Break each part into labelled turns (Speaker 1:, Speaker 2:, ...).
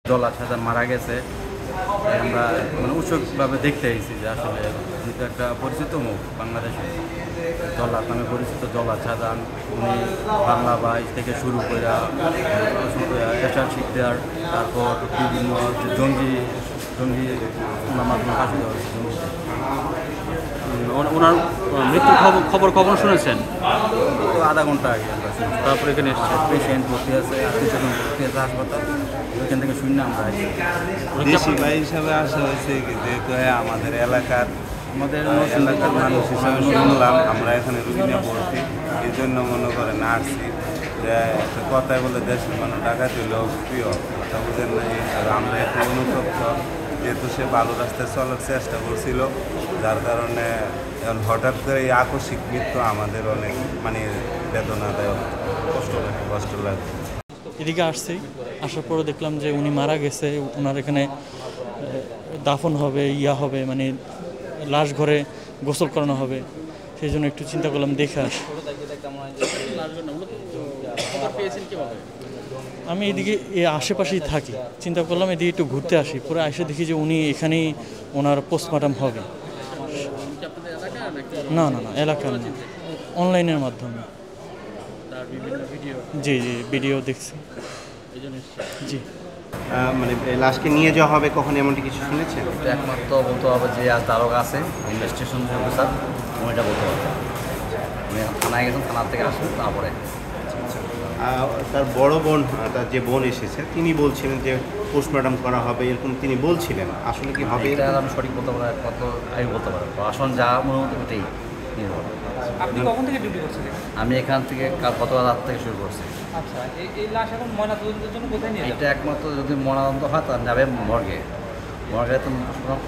Speaker 1: জল্লাদ শাহজাহান মারা গেছে, আমরা মানে উৎসুকভাবে দেখতে এসেছি যে আসলে যেহেতু একটা পরিচিত মুখ বাংলাদেশে, জল্লাদ নামে পরিচিত জল্লাদ শাহজাহান, উনি বাংলা ভাই থেকে শুরু করে এশার শিকদার, তারপর বিভিন্ন জঙ্গি ওনার মাধ্যমে ফাঁসি দেওয়া হয়েছে জঙ্গিতে।
Speaker 2: ওনার মৃত্যুর খবর কখন শুনেছেন?
Speaker 1: তো আধা ঘন্টা আগে আমরা শুনছি।
Speaker 2: তারপরে এখানে এসেছে।
Speaker 1: পেশেন্ট ভর্তি আছে, আত্মীয়স্বজন ভর্তি আছে হাসপাতাল, ওইখান থেকে শুনে আমরা আসি।
Speaker 3: দেশি ভাই হিসাবে আসা হয়েছে যেহেতু আমাদের এলাকার মানুষ হিসাবে শুনলাম আমরা এখানে রুগী নিয়ে ভর্তি, এই জন্য মনে করেন আসছি যে একটা কথায় বলে দেশের মানুষ ডাকাতি হলেও প্রিয় কথা বুঝেন না, এই হিসাবে আমরা একটু অনুতপ্ত, যেহেতু সে ভালো রাস্তায় চলার চেষ্টা করছিল, যার কারণে এখন হঠাৎ করে এই আকস্মিক মৃত্যু আমাদের অনেক মানে বেদনাদায়ক, কষ্ট লাগে।
Speaker 4: এদিকে আসছি, আসার পরে দেখলাম যে উনি মারা গেছে, ওনার এখানে দাফন হবে, হবে মানে লাশ ঘরে গোসল করানো হবে, সেই জন্য একটু চিন্তা করলাম দেখে আস। আমি এদিকে আশেপাশেই থাকি, চিন্তা করলাম এদিকে একটু ঘুরতে আসি, পরে এসে দেখি যে উনি এখানেই ওনার পোস্টমর্টম হবে। না এলাকার না, অনলাইনের মাধ্যমে। জি ভিডিও দেখছি। জি
Speaker 5: মানে লাশকে নিয়ে যাওয়া হবে কখন, এমনটি কিছু শুনেছেন?
Speaker 1: একমাত্র বলতে হবে যে আজ দারোগা আছে ইনভেস্টিগেশন অফিসার, উনি এটা বলতে পারবেন। উনি থানায় গেছেন, থানার থেকে আসবেন তারপরে।
Speaker 5: তার বড় বোন, তার যে বোন এসেছে তিনি বলছিলেন যে পোস্টমর্টম করা হবে, এরকম তিনি বলছিলেন, আসলে কি হবে
Speaker 1: এটা আমি সঠিক বলতে পারবো, একমাত্র আমি বলতে পারবো। আসন যা মনে হতো ওটাই নির্ভর।
Speaker 6: আপনি কখন থেকে ডিউটি করছেন?
Speaker 1: আমি এখান থেকে গত রাত থেকে শুরু করছি।
Speaker 6: আচ্ছা, এই লাশ এখন ময়নাতদন্তের জন্য কোথায় নিয়ে
Speaker 1: এটা একমাত্র যদি ময়নাতদন্ত হয় তাহলে যাবে মর্গে তো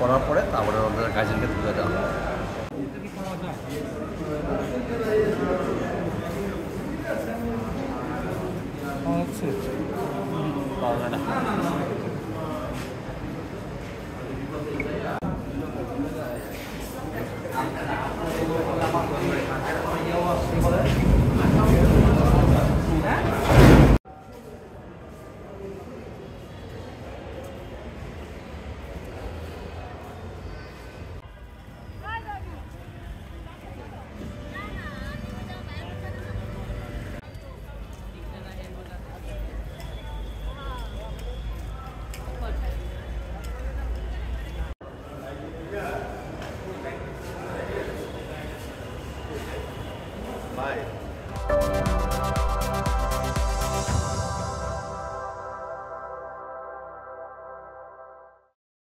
Speaker 1: করার পরে তারপরে ওদের গার্জেনকে তুলে দেওয়া হবে।
Speaker 6: পাওয়া যায় না।